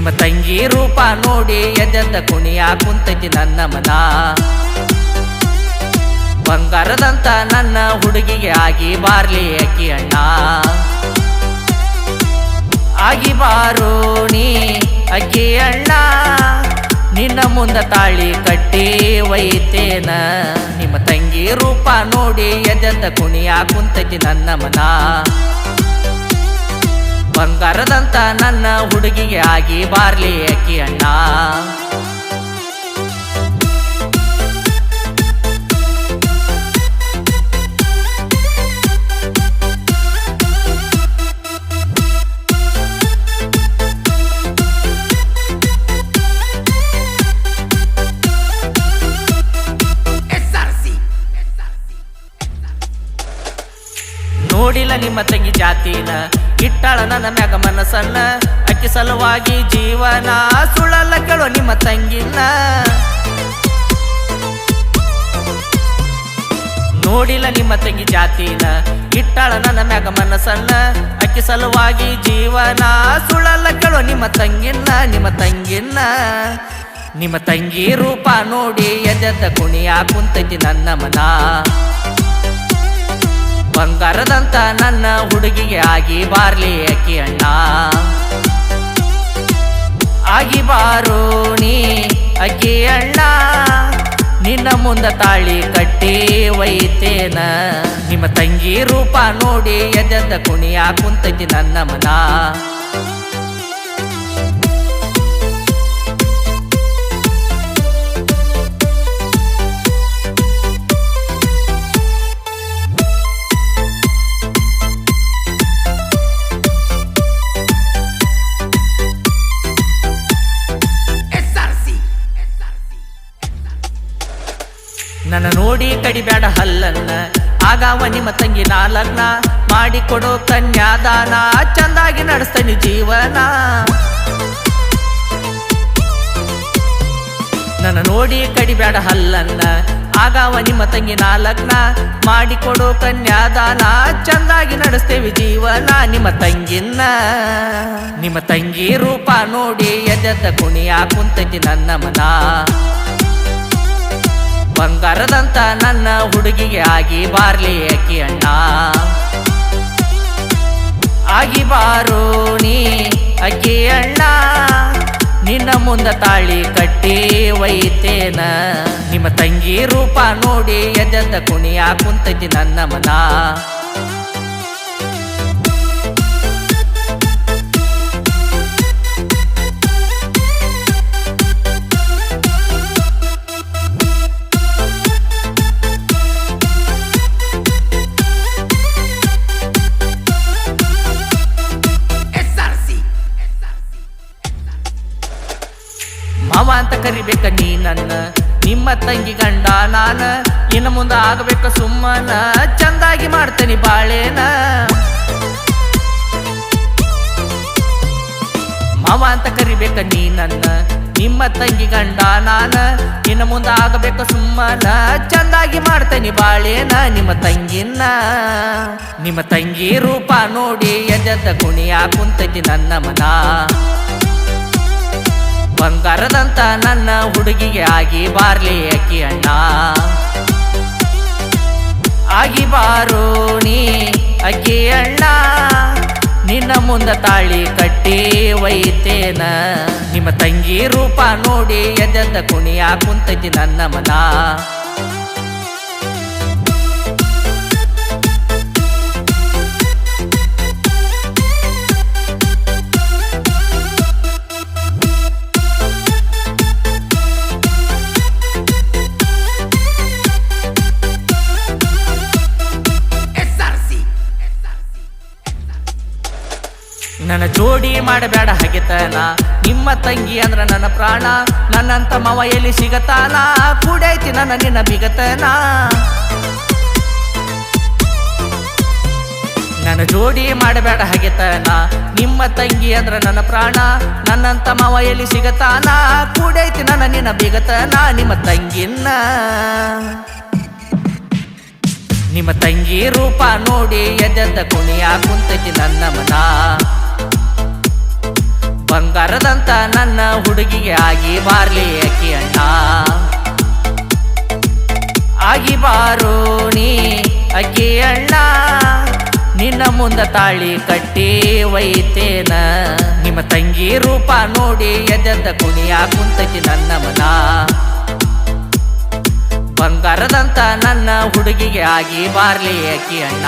ನಿಮ್ಮ ತಂಗಿ ರೂಪ ನೋಡಿ ಎದ್ದೆದ್ದ ಕುಣಿಯ ಕುಂತೈತಿ ನನ್ನ ಮನ. ಬಂಗಾರದಂತ ನನ್ನ ಹುಡುಗಿಗೆ ಆಗಿ ಬಾರ್ಲಿ ಅಕ್ಕಿ ಅಣ್ಣ. ಆಗಿ ಬಾರೋ ನೀ ಅಕ್ಕಿ ಅಣ್ಣ, ನಿನ್ನ ಮುಂದ ತಾಳಿ ಕಟ್ಟಿ ಒಯ್ತೇನ. ನಿಮ್ಮ ತಂಗಿ ರೂಪ ನೋಡಿ ಎದ್ದೆದ್ದ ಕುಣಿಯ ಕುಂತೈತಿ ನನ್ನ ಮನ. ಬಂಗಾರದಂತ ನನ್ನ ಹುಡುಗಿಗೆ ಆಗಿ ಬಾರ್ಲಿ ಅಕ್ಕಿ ಅಣ್ಣ. ನೋಡಿಲ್ಲ ನಿಮ್ಮ ತಂಗಿ ಜಾತಿನ, ಇಟ್ಟಾಳ ನನ್ನ ಮ್ಯಾಗ ಮನಸ್ಸನ್ನ. ಅಕ್ಕಿ ಸಲುವಾಗಿ ಜೀವನ ಸುಳ್ಳಲ್ಲ ಕೇಳೋ ನಿಮ್ಮ ತಂಗಿನ. ನೋಡಿಲ್ಲ ನಿಮ್ಮ ತಂಗಿ ಜಾತಿನ, ಇಟ್ಟಾಳ ನನ್ನ ಮ್ಯಾಗ ಮನಸ್ಸನ್ನ. ಅಕ್ಕಿ ಸಲುವಾಗಿ ಜೀವನ ಸುಳ್ಳಲ್ಲ ಕೇಳೋ ನಿಮ್ಮ ತಂಗಿನ. ನಿಮ್ಮ ತಂಗಿ ರೂಪ ನೋಡಿ ಎದ್ದೆದ್ದ ಕುಣಿಯ ಕುಂತೈತಿ ನನ್ನ ಮನ. ಬಂಗಾರದಂತ ನನ್ನ ಹುಡುಗಿಗೆ ಆಗಿ ಬಾರ್ಲಿ ಅಕ್ಕಿ ಅಣ್ಣ. ಆಗಿ ಬಾರೋ ನೀ ಅಕ್ಕಿ ಅಣ್ಣ, ನಿನ್ನ ಮುಂದ ತಾಳಿ ಕಟ್ಟಿ ಒಯ್ತೇನ. ನಿಮ್ಮ ತಂಗಿ ರೂಪ ನೋಡಿ ಎದ್ದೆದ್ದ ಕುಣಿಯ ಕುಂತೈತಿ ನನ್ನ ಮನ. ನನ್ನ ನೋಡಿ ಕಡಿಬ್ಯಾಡ ಹಲ್ಲನ್ನ, ಆಗಾವ ನಿಮ್ಮ ತಂಗಿ ನಾ ಲಗ್ನ. ಮಾಡಿಕೊಡೋ ಕನ್ಯಾದಾನ, ಚಂದಾಗಿ ನಡೆಸ್ತೇನೆ ಜೀವನ. ನನ್ನ ನೋಡಿ ಕಡಿಬ್ಯಾಡ ಹಲ್ಲನ್ನ, ಆಗಾವ ನಿಮ್ಮ ತಂಗಿ ನಾ ಲಗ್ನ. ಮಾಡಿಕೊಡೋ ಕನ್ಯಾದಾನ, ಚಂದಾಗಿ ನಡೆಸ್ತೇವೆ ಜೀವನ. ನಿಮ್ಮ ತಂಗಿ ರೂಪ ನೋಡಿ ಎದ್ದೆದ್ದ ಕುಣಿಯ ಕುಂತೈತಿ ನನ್ನ ಮನ. ಬಂಗಾರದಂತ ನನ್ನ ಹುಡುಗಿಗೆ ಆಗಿ ಬಾರ್ಲಿ ಅಕ್ಕಿ ಅಣ್ಣ. ಆಗಿ ಬಾರೋ ನೀ ಅಕ್ಕಿ ಅಣ್ಣ, ನಿನ್ನ ಮುಂದ ತಾಳಿ ಕಟ್ಟಿ ಒಯ್ತೇನ. ನಿಮ್ಮ ತಂಗಿ ರೂಪ ನೋಡಿ ಎದ್ದೆದ್ದ ಕುಣಿಯ ಕುಂತೈತಿ ನನ್ನ ಮನ. ಮಾವ ಅಂತ ಕರಿಬೇಕ ನೀ ನನ್ನ, ನಿಮ್ಮ ತಂಗಿ ಗಂಡ ನಾನ. ಇನ್ನು ಮುಂದೆ ಆಗಬೇಕ ಸುಮ್ಮನ, ಚಂದಾಗಿ ಮಾಡ್ತೇನೆ ಬಾಳೇನ. ಮಾವ ಅಂತ ಕರಿಬೇಕ ನೀ ನನ್ನ, ನಿಮ್ಮ ತಂಗಿ ಗಂಡ ನಾನ. ಇನ್ನು ಮುಂದೆ ಆಗಬೇಕ ಸುಮ್ಮನ, ಚಂದಾಗಿ ಮಾಡ್ತೇನೆ ಬಾಳೇನ. ನಿಮ್ಮ ತಂಗಿ ರೂಪ ನೋಡಿ ಎದ್ದೆದ್ದ ಕುಣಿಯ ಕುಂತೈತಿ ನನ್ನ ಮನ. ಬಂಗಾರದಂತ ನನ್ನ ಹುಡುಗಿಗೆ ಆಗಿ ಬಾರ್ಲಿ ಅಕ್ಕಿ ಅಣ್ಣ. ಆಗಿ ಬಾರೋ ನೀ ಅಕ್ಕಿ ಅಣ್ಣ, ನಿನ್ನ ಮುಂದ ತಾಳಿ ಕಟ್ಟಿ ಒಯ್ತೇನ. ನಿಮ್ಮ ತಂಗಿ ರೂಪ ನೋಡಿ ಎದ್ದೆದ್ದ ಕುಣಿಯ ಕುಂತೈತಿ ನನ್ನ ಮನ. ನನ್ನ ಜೋಡಿ ಮಾಡಬೇಡ ಹಗೆತನ, ನಿಮ್ಮ ತಂಗಿ ಅಂದ್ರ ನನ್ನ ಪ್ರಾಣ. ನನ್ನಂತ ಮಾವ ಎಲ್ಲಿ ಸಿಗತಾನ, ಕೂಡೈತಿ ನನ್ನ ನಿನ್ನ ಬಿಗತನ. ನನ್ನ ಜೋಡಿ ಮಾಡಬೇಡ ಹಗೆತನ, ನಿಮ್ಮ ತಂಗಿ ಅಂದ್ರ ನನ್ನ ಪ್ರಾಣ. ನನ್ನಂತ ಮಾವ ಎಲ್ಲಿ ಸಿಗತಾನ, ಕೂಡೈತಿ ನನ್ನ ನಿನ್ನ ಬಿಗತನ. ನಿಮ್ಮ ತಂಗಿ ರೂಪ ನೋಡಿ ಎದ್ದೆದ್ದ ಕುಣಿಯ ಕುಂತೈತಿ ನನ್ನ ಮನ. ಬಂಗಾರದಂತ ನನ್ನ ಹುಡುಗಿಗೆ ಆಗಿ ಬಾರ್ಲಿ ಅಕ್ಕಿ ಅಣ್ಣ ಆಗಿ ಬಾರೋ ನೀ ಅಕ್ಕಿ ಅಣ್ಣ ನಿನ್ನ ಮುಂದ ತಾಳಿ ಕಟ್ಟಿ ಒಯ್ತೇನ ನಿಮ್ಮ ತಂಗಿ ರೂಪ ನೋಡಿ ಎದ್ದೆದ್ದ ಕುಣಿಯ ಕುಂತೈತಿ ನನ್ನ ಮನ ಬಂಗಾರದಂತ ನನ್ನ ಹುಡುಗಿಗೆ ಆಗಿ ಬಾರ್ಲಿ ಅಕ್ಕಿ ಅಣ್ಣ